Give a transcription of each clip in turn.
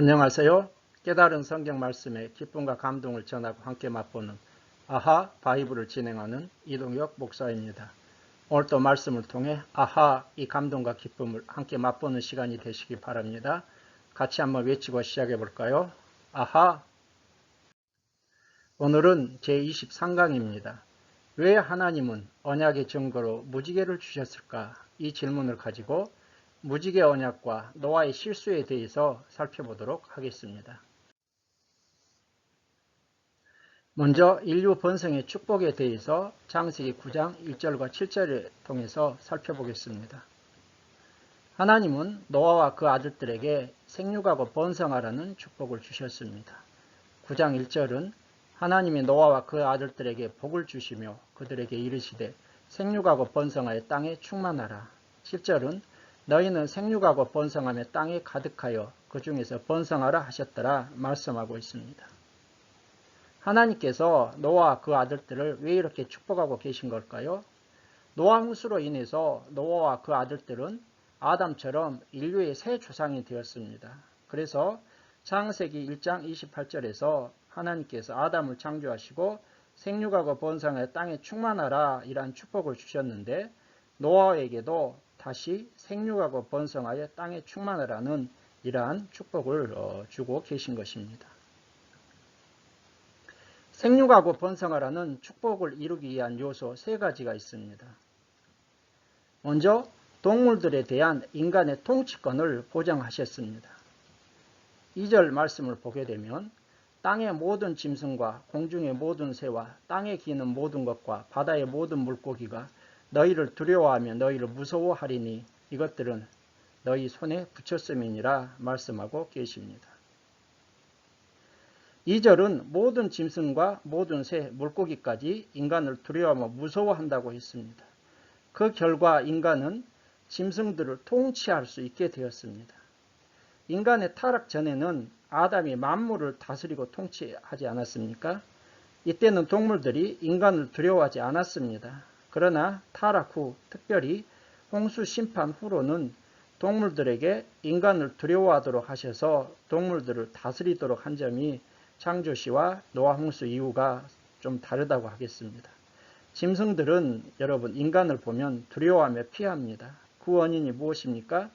안녕하세요. 깨달은 성경 말씀의 기쁨과 감동을 전하고 함께 맛보는 아하 바이블을 진행하는 이동혁 목사입니다. 오늘도 말씀을 통해 아하 이 감동과 기쁨을 함께 맛보는 시간이 되시기 바랍니다. 같이 한번 외치고 시작해 볼까요? 아하. 오늘은 제23강입니다. 왜 하나님은 언약의 증거로 무지개를 주셨을까? 이 질문을 가지고 무지개 언약과 노아의 실수에 대해서 살펴보도록 하겠습니다. 먼저 인류 번성의 축복에 대해서 창세기 9장 1절과 7절을 통해서 살펴보겠습니다. 하나님은 노아와 그 아들들에게 생육하고 번성하라는 축복을 주셨습니다. 9장 1절은 하나님이 노아와 그 아들들에게 복을 주시며 그들에게 이르시되 생육하고 번성하여 땅에 충만하라. 7절은 너희는 생육하고 번성하며 땅에 가득하여 그 중에서 번성하라 하셨더라 말씀하고 있습니다. 하나님께서 노아와 그 아들들을 왜 이렇게 축복하고 계신 걸까요? 노아 홍수로 인해서 노아와 그 아들들은 아담처럼 인류의 새 조상이 되었습니다. 그래서 창세기 1장 28절에서 하나님께서 아담을 창조하시고 생육하고 번성하여 땅에 충만하라 이러한 축복을 주셨는데 노아에게도 다시 생육하고 번성하여 땅에 충만하라는 이러한 축복을 주고 계신 것입니다. 생육하고 번성하라는 축복을 이루기 위한 요소 세 가지가 있습니다. 먼저 동물들에 대한 인간의 통치권을 보장하셨습니다. 2절 말씀을 보게 되면 땅의 모든 짐승과 공중의 모든 새와 땅에 기는 모든 것과 바다의 모든 물고기가 너희를 두려워하며 너희를 무서워하리니 이것들은 너희 손에 붙였음이니라 말씀하고 계십니다. 2절은 모든 짐승과 모든 새, 물고기까지 인간을 두려워하며 무서워한다고 했습니다. 그 결과 인간은 짐승들을 통치할 수 있게 되었습니다. 인간의 타락 전에는 아담이 만물을 다스리고 통치하지 않았습니까? 이때는 동물들이 인간을 두려워하지 않았습니다. 그러나 타락 후, 특별히 홍수 심판 후로는 동물들에게 인간을 두려워하도록 하셔서 동물들을 다스리도록 한 점이 창조시와 노아 홍수 이후가 좀 다르다고 하겠습니다. 짐승들은 여러분 인간을 보면 두려워하며 피합니다. 그 원인이 무엇입니까?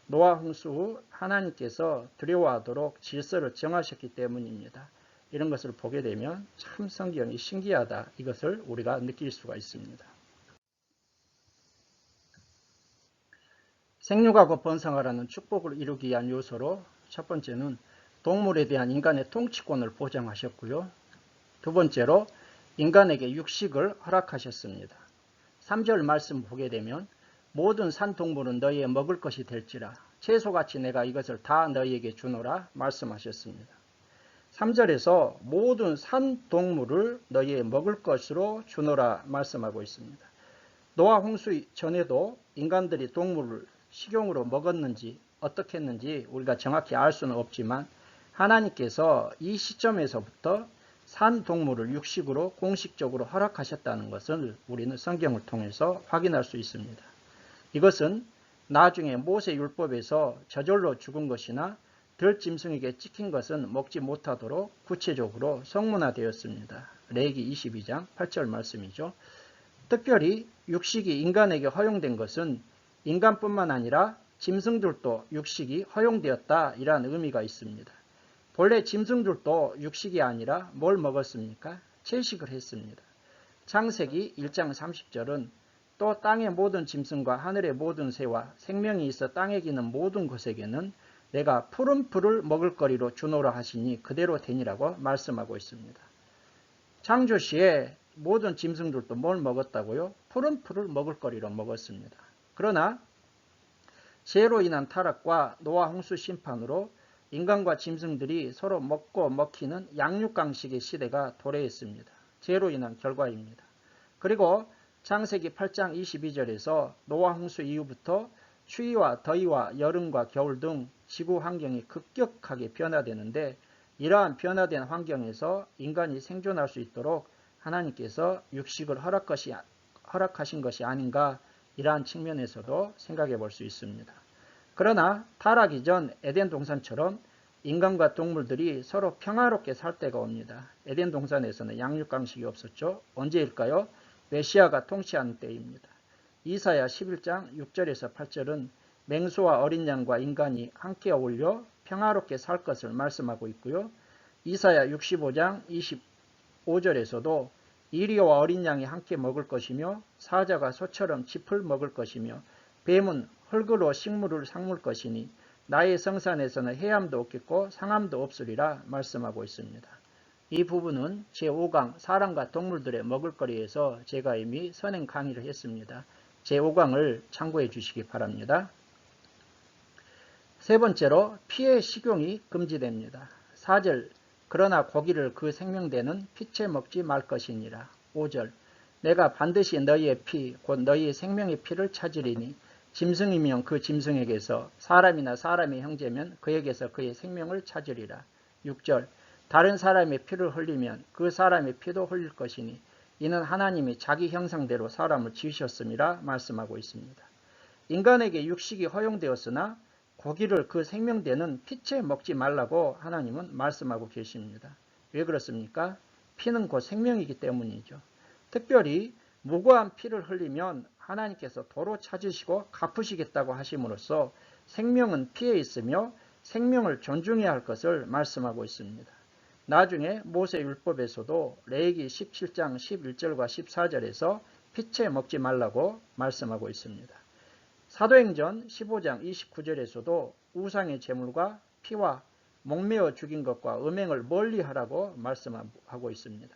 노아 홍수 후 하나님께서 두려워하도록 질서를 정하셨기 때문입니다. 이런 것을 보게 되면 참 성경이 신기하다 이것을 우리가 느낄 수가 있습니다. 생육하고 번성하라는 축복을 이루기 위한 요소로 첫 번째는 동물에 대한 인간의 통치권을 보장하셨고요. 두 번째로 인간에게 육식을 허락하셨습니다. 3절 말씀 보게 되면 모든 산동물은 너희의 먹을 것이 될지라 채소같이 내가 이것을 다 너희에게 주노라 말씀하셨습니다. 3절에서 모든 산동물을 너희의 먹을 것으로 주노라 말씀하고 있습니다. 노아 홍수 전에도 인간들이 동물을 식용으로 먹었는지 어떻게 했는지 우리가 정확히 알 수는 없지만 하나님께서 이 시점에서부터 산동물을 육식으로 공식적으로 허락하셨다는 것을 우리는 성경을 통해서 확인할 수 있습니다. 이것은 나중에 모세율법에서 저절로 죽은 것이나 들짐승에게 찍힌 것은 먹지 못하도록 구체적으로 성문화되었습니다. 레위기 22장 8절 말씀이죠. 특별히 육식이 인간에게 허용된 것은 인간뿐만 아니라 짐승들도 육식이 허용되었다 이러한 의미가 있습니다. 본래 짐승들도 육식이 아니라 뭘 먹었습니까? 채식을 했습니다. 창세기 1장 30절은 또 땅의 모든 짐승과 하늘의 모든 새와 생명이 있어 땅에 기는 모든 것에게는 내가 푸른 풀을 먹을 거리로 주노라 하시니 그대로 되니라고 말씀하고 있습니다. 창조 시에 모든 짐승들도 뭘 먹었다고요? 푸른 풀을 먹을 거리로 먹었습니다. 그러나 죄로 인한 타락과 노아 홍수 심판으로 인간과 짐승들이 서로 먹고 먹히는 양육강식의 시대가 도래했습니다. 죄로 인한 결과입니다. 그리고 창세기 8장 22절에서 노아 홍수 이후부터 추위와 더위와 여름과 겨울 등 지구 환경이 급격하게 변화되는데 이러한 변화된 환경에서 인간이 생존할 수 있도록 하나님께서 육식을 허락하신 것이 아닌가 이러한 측면에서도 생각해 볼 수 있습니다. 그러나 타락 이전 에덴 동산처럼 인간과 동물들이 서로 평화롭게 살 때가 옵니다. 에덴 동산에서는 양육강식이 없었죠. 언제일까요? 메시아가 통치하는 때입니다. 이사야 11장 6절에서 8절은 맹수와 어린 양과 인간이 함께 어울려 평화롭게 살 것을 말씀하고 있고요. 이사야 65장 25절에서도 이리와 어린 양이 함께 먹을 것이며 사자가 소처럼 짚을 먹을 것이며 뱀은 흙으로 식물을 삭물 것이니 나의 성산에서는 해함도 없겠고 상함도 없으리라 말씀하고 있습니다. 이 부분은 제5강 사람과 동물들의 먹을거리에서 제가 이미 선행 강의를 했습니다. 제5강을 참고해 주시기 바랍니다. 세 번째로 피의 식용이 금지됩니다. 4절 그러나 고기를 그 생명되는 피채 먹지 말 것이니라. 5절 내가 반드시 너희의 피 곧 너희의 생명의 피를 찾으리니 짐승이면 그 짐승에게서 사람이나 사람의 형제면 그에게서 그의 생명을 찾으리라. 6절 다른 사람의 피를 흘리면 그 사람의 피도 흘릴 것이니 이는 하나님이 자기 형상대로 사람을 지으셨음이라 말씀하고 있습니다. 인간에게 육식이 허용되었으나 고기를 그 생명되는 피채 먹지 말라고 하나님은 말씀하고 계십니다. 왜 그렇습니까? 피는 곧 생명이기 때문이죠. 특별히 무고한 피를 흘리면 하나님께서 도로 찾으시고 갚으시겠다고 하심으로써 생명은 피에 있으며 생명을 존중해야 할 것을 말씀하고 있습니다. 나중에 모세율법에서도 레위기 17장 11절과 14절에서 피채 먹지 말라고 말씀하고 있습니다. 사도행전 15장 29절에서도 우상의 제물과 피와 목매어 죽인 것과 음행을 멀리하라고 말씀하고 있습니다.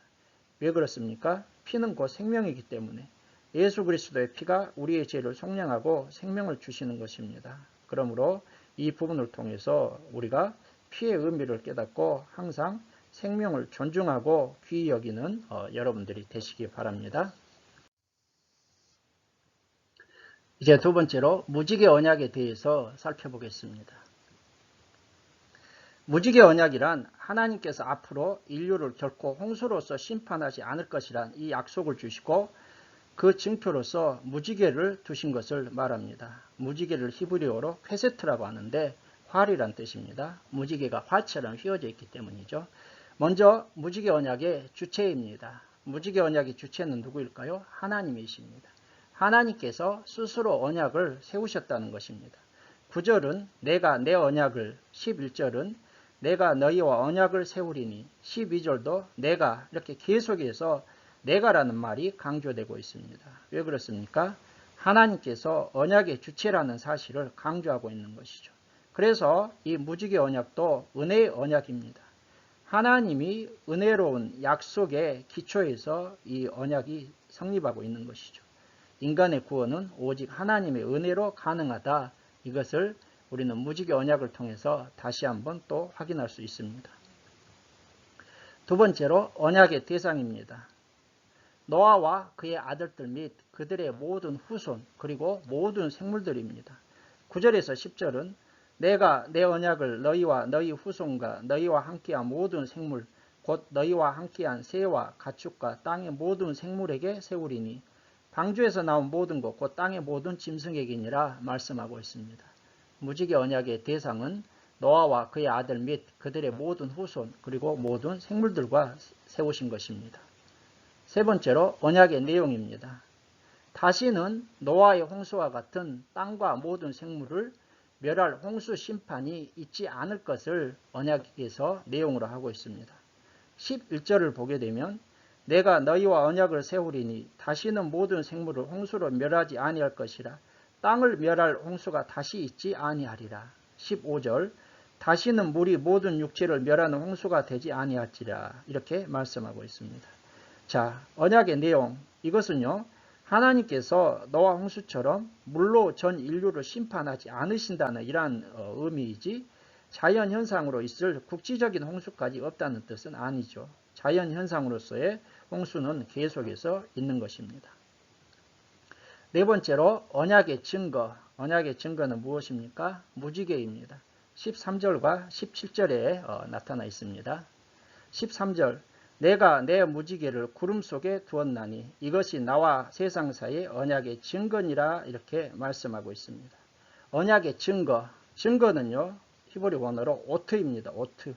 왜 그렇습니까? 피는 곧 생명이기 때문에 예수 그리스도의 피가 우리의 죄를 속량하고 생명을 주시는 것입니다. 그러므로 이 부분을 통해서 우리가 피의 의미를 깨닫고 항상 생명을 존중하고 귀히 여기는 여러분들이 되시기 바랍니다. 이제 두 번째로 무지개 언약에 대해서 살펴보겠습니다. 무지개 언약이란 하나님께서 앞으로 인류를 결코 홍수로서 심판하지 않을 것이란 이 약속을 주시고 그 증표로서 무지개를 두신 것을 말합니다. 무지개를 히브리어로 퀘세트라고 하는데 활이란 뜻입니다. 무지개가 활처럼 휘어져 있기 때문이죠. 먼저 무지개 언약의 주체입니다. 무지개 언약의 주체는 누구일까요? 하나님이십니다. 하나님께서 스스로 언약을 세우셨다는 것입니다. 9절은 내가 내 언약을, 11절은 내가 너희와 언약을 세우리니, 12절도 내가, 이렇게 계속해서 내가라는 말이 강조되고 있습니다. 왜 그렇습니까? 하나님께서 언약의 주체라는 사실을 강조하고 있는 것이죠. 그래서 이 무지개 언약도 은혜의 언약입니다. 하나님이 은혜로운 약속의 기초에서 이 언약이 성립하고 있는 것이죠. 인간의 구원은 오직 하나님의 은혜로 가능하다. 이것을 우리는 무지개 언약을 통해서 다시 한번 또 확인할 수 있습니다. 두 번째로 언약의 대상입니다. 노아와 그의 아들들 및 그들의 모든 후손 그리고 모든 생물들입니다. 9절에서 10절은 내가 내 언약을 너희와 너희 후손과 너희와 함께한 모든 생물 곧 너희와 함께한 새와 가축과 땅의 모든 생물에게 세우리니 방주에서 나온 모든 것 곧 땅의 모든 짐승에게니라 말씀하고 있습니다. 무지개 언약의 대상은 노아와 그의 아들 및 그들의 모든 후손 그리고 모든 생물들과 세우신 것입니다. 세 번째로 언약의 내용입니다. 다시는 노아의 홍수와 같은 땅과 모든 생물을 멸할 홍수 심판이 있지 않을 것을 언약에서 내용으로 하고 있습니다. 11절을 보게 되면 내가 너희와 언약을 세우리니 다시는 모든 생물을 홍수로 멸하지 아니할 것이라 땅을 멸할 홍수가 다시 있지 아니하리라. 15절 다시는 물이 모든 육체를 멸하는 홍수가 되지 아니할지라 이렇게 말씀하고 있습니다. 자, 언약의 내용 이것은요. 하나님께서 노아 홍수처럼 물로 전 인류를 심판하지 않으신다는 이러한 의미이지 자연현상으로 있을 국지적인 홍수까지 없다는 뜻은 아니죠. 자연현상으로서의 홍수는 계속해서 있는 것입니다. 네 번째로 언약의 증거. 언약의 증거는 무엇입니까? 무지개입니다. 13절과 17절에 나타나 있습니다. 13절 내가 내 무지개를 구름 속에 두었나니 이것이 나와 세상 사이의 언약의 증거니라 이렇게 말씀하고 있습니다. 언약의 증거. 증거는요. 히브리 원어로 오트입니다. 오트.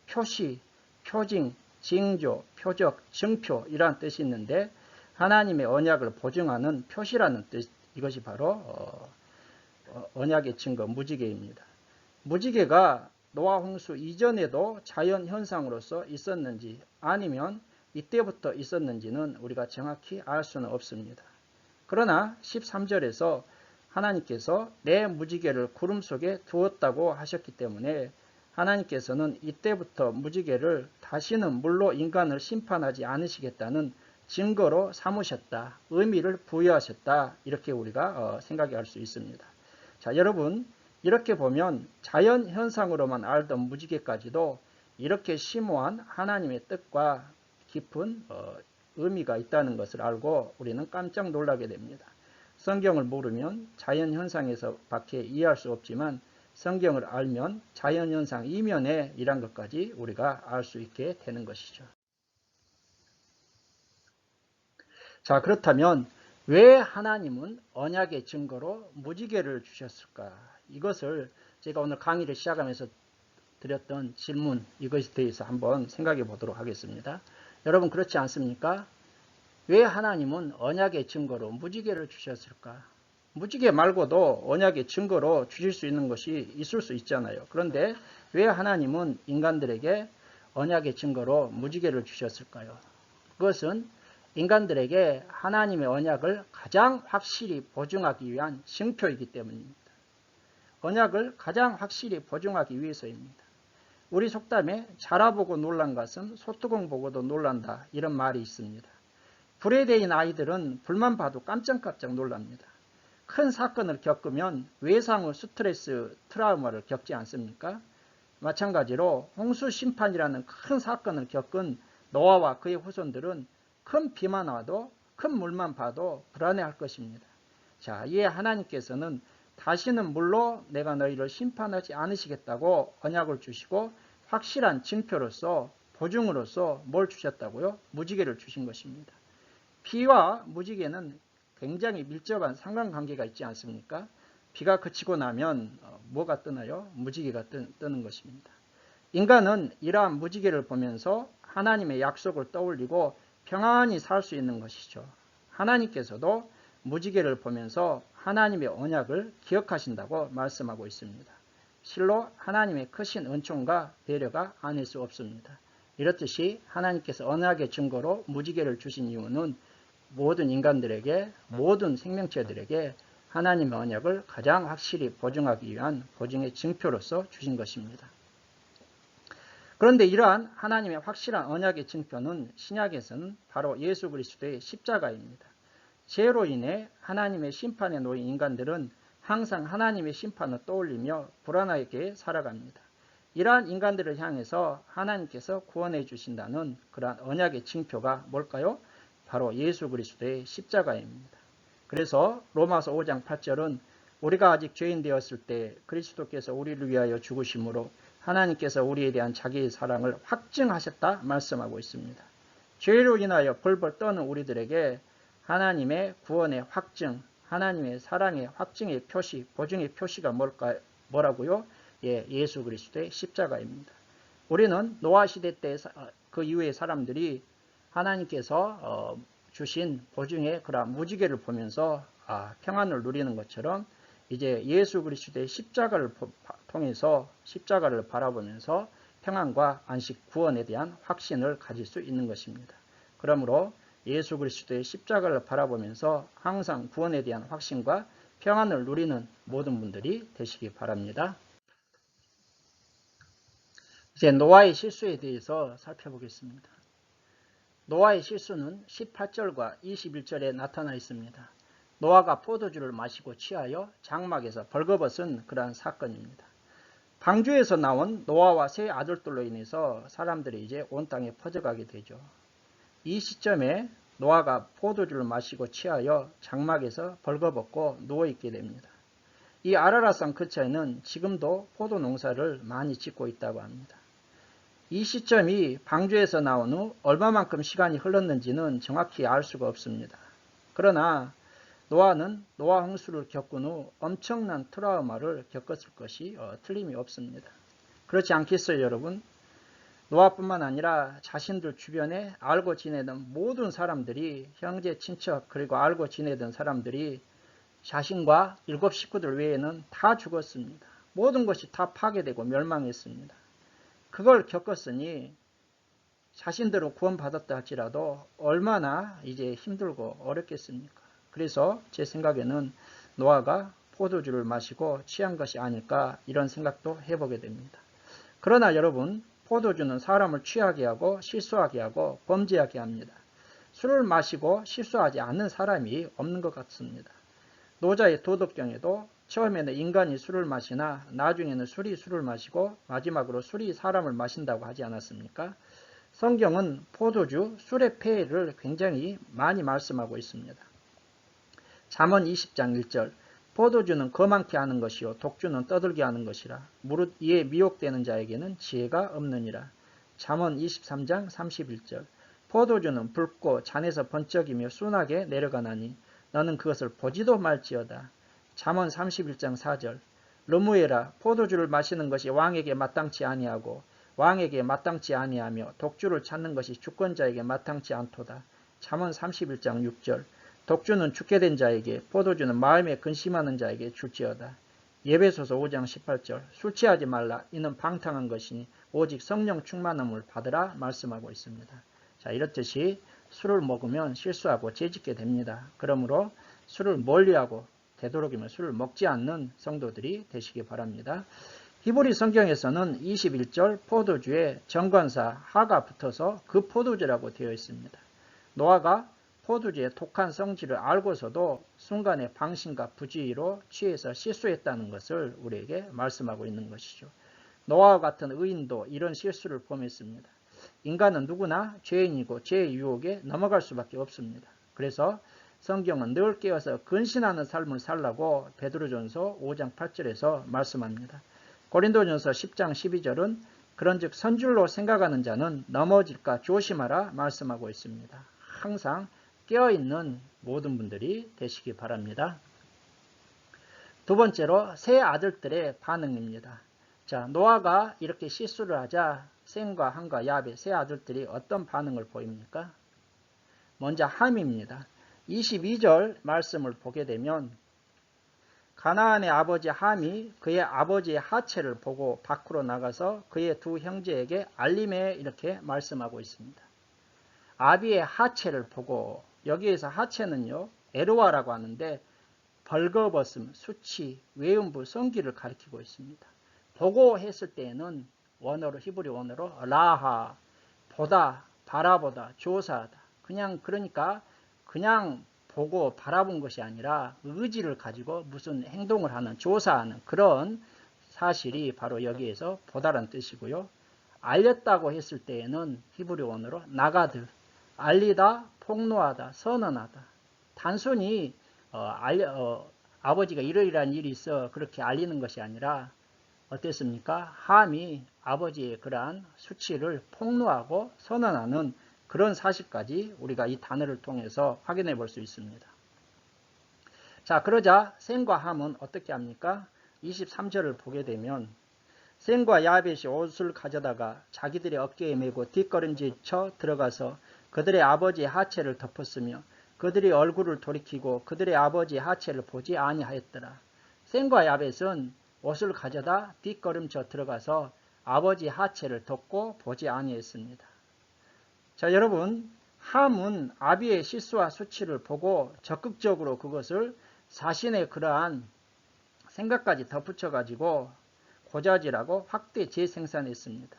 표시, 표징, 징조, 표적, 증표 이란 뜻이 있는데 하나님의 언약을 보증하는 표시라는 뜻, 이것이 바로 언약의 증거 무지개입니다. 무지개가 노아 홍수 이전에도 자연 현상으로서 있었는지 아니면 이때부터 있었는지는 우리가 정확히 알 수는 없습니다. 그러나 13절에서 하나님께서 내 무지개를 구름 속에 두었다고 하셨기 때문에 하나님께서는 이때부터 무지개를 다시는 물로 인간을 심판하지 않으시겠다는 증거로 삼으셨다. 의미를 부여하셨다. 이렇게 우리가 생각할 수 있습니다. 자, 여러분 이렇게 보면 자연 현상으로만 알던 무지개까지도 이렇게 심오한 하나님의 뜻과 깊은 의미가 있다는 것을 알고 우리는 깜짝 놀라게 됩니다. 성경을 모르면 자연 현상에서 밖에 이해할 수 없지만 성경을 알면 자연 현상 이면에 이란 것까지 우리가 알 수 있게 되는 것이죠. 자, 그렇다면 왜 하나님은 언약의 증거로 무지개를 주셨을까? 이것을 제가 오늘 강의를 시작하면서 드렸던 질문, 이것에 대해서 한번 생각해 보도록 하겠습니다. 여러분 그렇지 않습니까? 왜 하나님은 언약의 증거로 무지개를 주셨을까? 무지개 말고도 언약의 증거로 주실 수 있는 것이 있을 수 있잖아요. 그런데 왜 하나님은 인간들에게 언약의 증거로 무지개를 주셨을까요? 그것은 인간들에게 하나님의 언약을 가장 확실히 보증하기 위한 증표이기 때문입니다. 언약을 가장 확실히 보증하기 위해서입니다. 우리 속담에 자라보고 놀란 것은 소뚜껑 보고도 놀란다 이런 말이 있습니다. 불에 대인 아이들은 불만 봐도 깜짝깜짝 놀랍니다. 큰 사건을 겪으면 외상후 스트레스, 트라우마를 겪지 않습니까? 마찬가지로 홍수 심판이라는 큰 사건을 겪은 노아와 그의 후손들은 큰 비만 와도 큰 물만 봐도 불안해할 것입니다. 자, 이에 하나님께서는 다시는 물로 내가 너희를 심판하지 않으시겠다고 언약을 주시고 확실한 증표로서 보증으로서 뭘 주셨다고요? 무지개를 주신 것입니다. 비와 무지개는 굉장히 밀접한 상관관계가 있지 않습니까? 비가 그치고 나면 뭐가 뜨나요? 무지개가 뜨는 것입니다. 인간은 이러한 무지개를 보면서 하나님의 약속을 떠올리고 평안히 살 수 있는 것이죠. 하나님께서도 무지개를 보면서 하나님의 언약을 기억하신다고 말씀하고 있습니다. 실로 하나님의 크신 은총과 배려가 아닐 수 없습니다. 이렇듯이 하나님께서 언약의 증거로 무지개를 주신 이유는 모든 인간들에게, 모든 생명체들에게 하나님의 언약을 가장 확실히 보증하기 위한 보증의 증표로서 주신 것입니다. 그런데 이러한 하나님의 확실한 언약의 증표는 신약에서는 바로 예수 그리스도의 십자가입니다. 죄로 인해 하나님의 심판에 놓인 인간들은 항상 하나님의 심판을 떠올리며 불안하게 살아갑니다. 이러한 인간들을 향해서 하나님께서 구원해 주신다는 그러한 언약의 증표가 뭘까요? 바로 예수 그리스도의 십자가입니다. 그래서 로마서 5장 8절은 우리가 아직 죄인 되었을 때 그리스도께서 우리를 위하여 죽으심으로 하나님께서 우리에 대한 자기의 사랑을 확증하셨다 말씀하고 있습니다. 죄로 인하여 벌벌 떠는 우리들에게 하나님의 구원의 확증, 하나님의 사랑의 확증의 표시, 보증의 표시가 뭐라고요? 예, 예수 그리스도의 십자가입니다. 우리는 노아 시대 때 그 이후의 사람들이 하나님께서 주신 보증의 그런 무지개를 보면서 평안을 누리는 것처럼 이제 예수 그리스도의 십자가를 통해서 십자가를 바라보면서 평안과 안식, 구원에 대한 확신을 가질 수 있는 것입니다. 그러므로 예수 그리스도의 십자가를 바라보면서 항상 구원에 대한 확신과 평안을 누리는 모든 분들이 되시기 바랍니다. 이제 노아의 실수에 대해서 살펴보겠습니다. 노아의 실수는 18절과 21절에 나타나 있습니다. 노아가 포도주를 마시고 취하여 장막에서 벌거벗은 그러한 사건입니다. 방주에서 나온 노아와 세 아들들로 인해서 사람들이 이제 온 땅에 퍼져가게 되죠. 이 시점에 노아가 포도주를 마시고 취하여 장막에서 벌거벗고 누워있게 됩니다. 이 아라랏산 근처에는 지금도 포도 농사를 많이 짓고 있다고 합니다. 이 시점이 방주에서 나온 후 얼마만큼 시간이 흘렀는지는 정확히 알 수가 없습니다. 그러나 노아는 노아 홍수를 겪은 후 엄청난 트라우마를 겪었을 것이 틀림이 없습니다. 그렇지 않겠어요, 여러분? 노아뿐만 아니라 자신들 주변에 알고 지내던 모든 사람들이, 형제, 친척, 그리고 알고 지내던 사람들이 자신과 7 식구들 외에는 다 죽었습니다. 모든 것이 다 파괴되고 멸망했습니다. 그걸 겪었으니 자신들은 구원받았다 할지라도 얼마나 이제 힘들고 어렵겠습니까? 그래서 제 생각에는 노아가 포도주를 마시고 취한 것이 아닐까, 이런 생각도 해보게 됩니다. 그러나 여러분, 포도주는 사람을 취하게 하고 실수하게 하고 범죄하게 합니다. 술을 마시고 실수하지 않는 사람이 없는 것 같습니다. 노자의 도덕경에도 처음에는 인간이 술을 마시나 나중에는 술이 술을 마시고 마지막으로 술이 사람을 마신다고 하지 않았습니까? 성경은 포도주, 술의 폐해를 굉장히 많이 말씀하고 있습니다. 잠언 20장 1절, 포도주는 거만케 하는 것이요 독주는 떠들게 하는 것이라. 무릇 이에 미혹되는 자에게는 지혜가 없느니라. 잠언 23장 31절, 포도주는 붉고 잔에서 번쩍이며 순하게 내려가나니 너는 그것을 보지도 말지어다. 잠언 31장 4절, 르무에라, 포도주를 마시는 것이 왕에게 마땅치 아니하고 왕에게 마땅치 아니하며 독주를 찾는 것이 주권자에게 마땅치 않도다. 잠언 31장 6절, 독주는 죽게 된 자에게, 포도주는 마음에 근심하는 자에게 줄지어다. 예배소서 5장 18절, 술 취하지 말라. 이는 방탕한 것이니 오직 성령 충만함을 받으라 말씀하고 있습니다. 자, 이렇듯이 술을 먹으면 실수하고 죄짓게 됩니다. 그러므로 술을 멀리하고 되도록이면 술을 먹지 않는 성도들이 되시기 바랍니다. 히브리 성경에서는 21절 포도주에 정관사 하가 붙어서 그 포도주라고 되어 있습니다. 노아가 포도주의 독한 성질을 알고서도 순간의 방심과 부주의로 취해서 실수했다는 것을 우리에게 말씀하고 있는 것이죠. 노아와 같은 의인도 이런 실수를 범했습니다. 인간은 누구나 죄인이고 죄의 유혹에 넘어갈 수밖에 없습니다. 그래서 성경은 늘 깨어서 근신하는 삶을 살라고 베드로전서 5장 8절에서 말씀합니다. 고린도전서 10장 12절은 그런즉 선줄로 생각하는 자는 넘어질까 조심하라 말씀하고 있습니다. 항상 깨어있는 모든 분들이 되시기 바랍니다. 두 번째로 세 아들들의 반응입니다. 자, 노아가 이렇게 실수를 하자 셈과 함과 야벳 세 아들들이 어떤 반응을 보입니까? 먼저 함입니다. 22절 말씀을 보게 되면 가나안의 아버지 함이 그의 아버지의 하체를 보고 밖으로 나가서 그의 두 형제에게 알림해, 이렇게 말씀하고 있습니다. 아비의 하체를 보고, 여기에서 하체는요 에르와라고 하는데 벌거벗음, 수치, 외음부, 성기를 가리키고 있습니다. 보고 했을 때에는 원어로, 히브리 원어로 라하, 보다, 바라보다, 조사하다. 그러니까 그냥 보고 바라본 것이 아니라 의지를 가지고 무슨 행동을 하는, 조사하는 그런 사실이 바로 여기에서 보다란 뜻이고요. 알렸다고 했을 때에는 히브리 원어로 나가드, 알리다, 폭로하다, 선언하다. 단순히 아버지가 이러이러한 일이 있어 그렇게 알리는 것이 아니라 어땠습니까? 함이 아버지의 그러한 수치를 폭로하고 선언하는 그런 사실까지 우리가 이 단어를 통해서 확인해 볼 수 있습니다. 자, 그러자 셈과 함은 어떻게 합니까? 23절을 보게 되면 셈과 야벳이 옷을 가져다가 자기들의 어깨에 메고 뒷걸음질 쳐 들어가서 그들의 아버지의 하체를 덮었으며 그들의 얼굴을 돌이키고 그들의 아버지의 하체를 보지 아니하였더라. 셈과 야벳은 옷을 가져다 뒷걸음쳐 들어가서 아버지의 하체를 덮고 보지 아니했습니다. 자, 여러분, 함은 아비의 실수와 수치를 보고 적극적으로 그것을 자신의 그러한 생각까지 덧붙여 가지고 고자질하고 확대 재생산했습니다.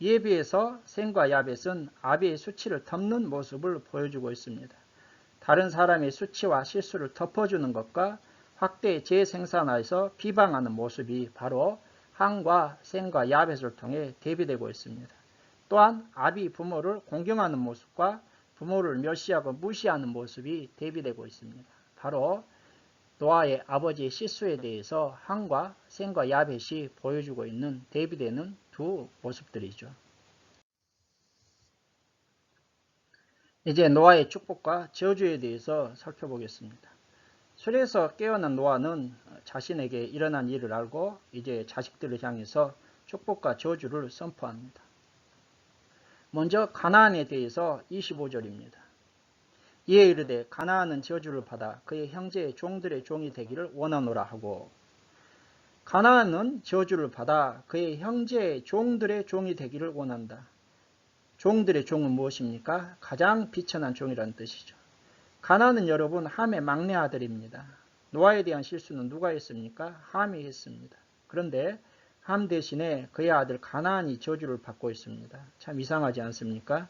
이에 비해서 셈과 야벳은 아비의 수치를 덮는 모습을 보여주고 있습니다. 다른 사람의 수치와 실수를 덮어주는 것과 확대 재생산하여서 비방하는 모습이 바로 함과 셈과 야벳을 통해 대비되고 있습니다. 또한 아비 부모를 공경하는 모습과 부모를 멸시하고 무시하는 모습이 대비되고 있습니다. 바로 노아의 아버지의 실수에 대해서 함과 셈과 야벳이 보여주고 있는 대비되는 두 모습들이죠. 이제 노아의 축복과 저주에 대해서 살펴보겠습니다. 술에서 깨어난 노아는 자신에게 일어난 일을 알고 이제 자식들을 향해서 축복과 저주를 선포합니다. 먼저 가나안에 대해서 25절입니다. 이에 이르되 가나안은 저주를 받아 그의 형제의 종들의 종이 되기를 원하노라 하고, 가나안은 저주를 받아 그의 형제의 종들의 종이 되기를 원한다. 종들의 종은 무엇입니까? 가장 비천한 종이라는 뜻이죠. 가나안은 여러분 함의 막내 아들입니다. 노아에 대한 실수는 누가 했습니까? 함이 했습니다. 그런데 함 대신에 그의 아들 가나안이 저주를 받고 있습니다. 참 이상하지 않습니까?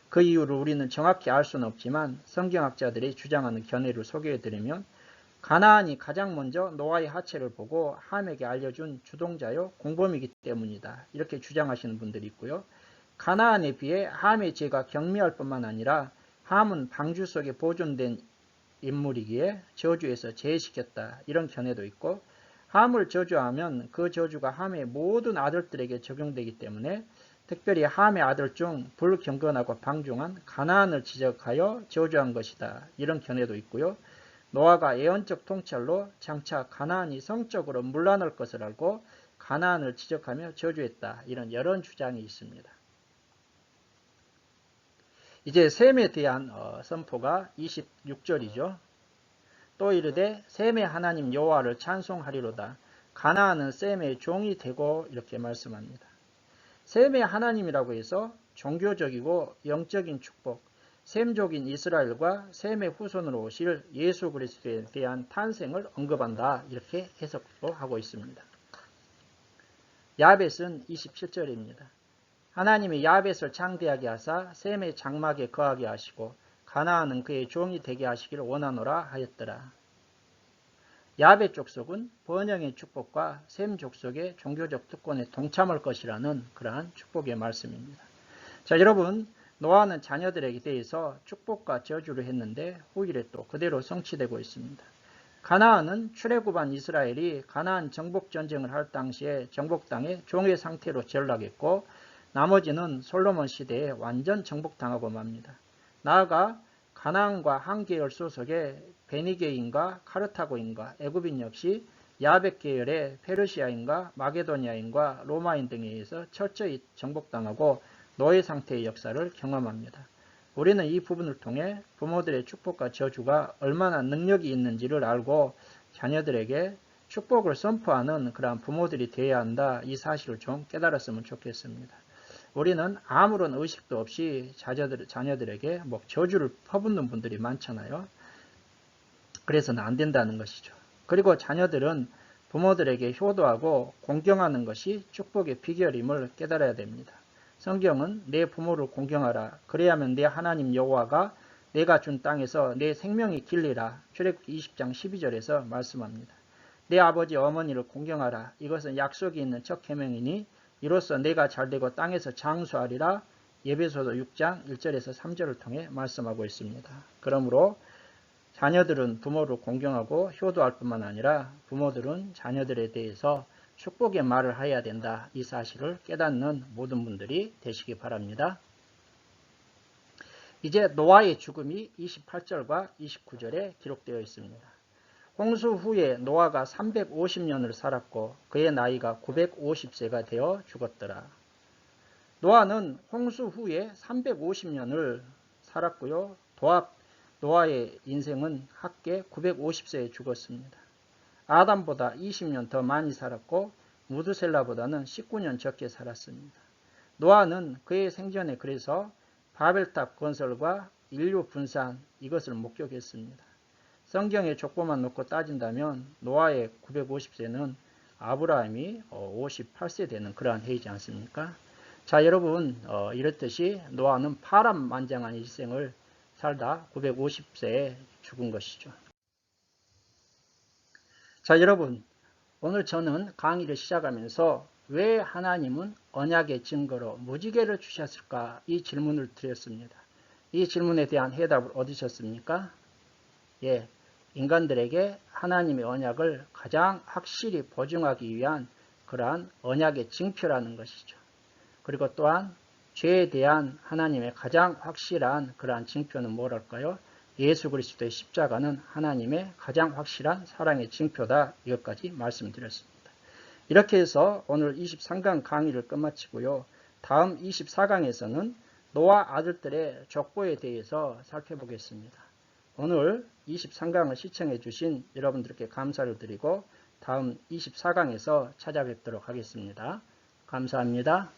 그 이유를 우리는 정확히 알 수는 없지만 성경학자들이 주장하는 견해를 소개해드리면, 가나안이 가장 먼저 노아의 하체를 보고 함에게 알려준 주동자요 공범이기 때문이다. 이렇게 주장하시는 분들이 있고요. 가나안에 비해 함의 죄가 경미할 뿐만 아니라 함은 방주 속에 보존된 인물이기에 저주에서 제외시켰다. 이런 견해도 있고, 함을 저주하면 그 저주가 함의 모든 아들들에게 적용되기 때문에 특별히 함의 아들 중 불경건하고 방종한 가나안을 지적하여 저주한 것이다. 이런 견해도 있고요. 노아가 예언적 통찰로 장차 가나안이 성적으로 문란할 것을 알고 가나안을 지적하며 저주했다. 이런 여러 주장이 있습니다. 이제 셈에 대한 선포가 26절이죠. 또 이르되 셈의 하나님 여호와를 찬송하리로다. 가나안은 셈의 종이 되고, 이렇게 말씀합니다. 셈의 하나님이라고 해서 종교적이고 영적인 축복, 셈족인 이스라엘과 셈의 후손으로 오실 예수 그리스도에 대한 탄생을 언급한다. 이렇게 해석도 하고 있습니다. 야벳은 27절입니다. 하나님이 야벳을 장대하게 하사 셈의 장막에 거하게 하시고 가나안은 그의 종이 되게 하시기를 원하노라 하였더라. 야벳 족속은 번영의 축복과 셈 족속의 종교적 특권에 동참할 것이라는 그러한 축복의 말씀입니다. 자, 여러분, 노아는 자녀들에게 대해서 축복과 저주를 했는데 후일에 또 그대로 성취되고 있습니다. 가나안은 출애굽한 이스라엘이 가나안 정복 전쟁을 할 당시에 정복 땅에 종의 상태로 전락했고, 나머지는 솔로몬 시대에 완전 정복당하고 맙니다. 나아가 가나안과 한 계열 소속의 베니게인과 카르타고인과 애굽인 역시 야벳 계열의 페르시아인과 마게도니아인과 로마인 등에 의해서 철저히 정복당하고 노예 상태의 역사를 경험합니다. 우리는 이 부분을 통해 부모들의 축복과 저주가 얼마나 능력이 있는지를 알고 자녀들에게 축복을 선포하는 그러한 부모들이 되어야 한다. 이 사실을 좀 깨달았으면 좋겠습니다. 우리는 아무런 의식도 없이 자녀들에게 저주를 퍼붓는 분들이 많잖아요. 그래서는 안 된다는 것이죠. 그리고 자녀들은 부모들에게 효도하고 공경하는 것이 축복의 비결임을 깨달아야 됩니다. 성경은 내 부모를 공경하라. 그래야면 내 하나님 여호와가 내가 준 땅에서 내 생명이 길리라. 출애굽기 20장 12절에서 말씀합니다. 내 아버지 어머니를 공경하라. 이것은 약속이 있는 첫 계명이니 이로써 내가 잘되고 땅에서 장수하리라. 에베소서 6장 1절에서 3절을 통해 말씀하고 있습니다. 그러므로 자녀들은 부모를 공경하고 효도할 뿐만 아니라 부모들은 자녀들에 대해서 축복의 말을 해야 된다. 이 사실을 깨닫는 모든 분들이 되시기 바랍니다. 이제 노아의 죽음이 28절과 29절에 기록되어 있습니다. 홍수 후에 노아가 350년을 살았고 그의 나이가 950세가 되어 죽었더라. 노아는 홍수 후에 350년을 살았고요. 노아의 인생은 합계 950세에 죽었습니다. 아담보다 20년 더 많이 살았고 무드셀라보다는 19년 적게 살았습니다. 노아는 그의 생전에 그래서 바벨탑 건설과 인류 분산 이것을 목격했습니다. 성경의 족보만 놓고 따진다면 노아의 950세는 아브라함이 58세 되는 그러한 해이지 않습니까? 자, 여러분, 이렇듯이 노아는 파란만장한 일생을 살다 950세에 죽은 것이죠. 자, 여러분, 오늘 저는 강의를 시작하면서 왜 하나님은 언약의 증거로 무지개를 주셨을까? 이 질문을 드렸습니다. 이 질문에 대한 해답을 얻으셨습니까? 예, 인간들에게 하나님의 언약을 가장 확실히 보증하기 위한 그러한 언약의 징표라는 것이죠. 그리고 또한 죄에 대한 하나님의 가장 확실한 그러한 징표는 뭐랄까요? 예수 그리스도의 십자가는 하나님의 가장 확실한 사랑의 징표다. 이것까지 말씀드렸습니다. 이렇게 해서 오늘 23강 강의를 끝마치고요. 다음 24강에서는 노아 아들들의 족보에 대해서 살펴보겠습니다. 오늘 23강을 시청해 주신 여러분들께 감사를 드리고 다음 24강에서 찾아뵙도록 하겠습니다. 감사합니다.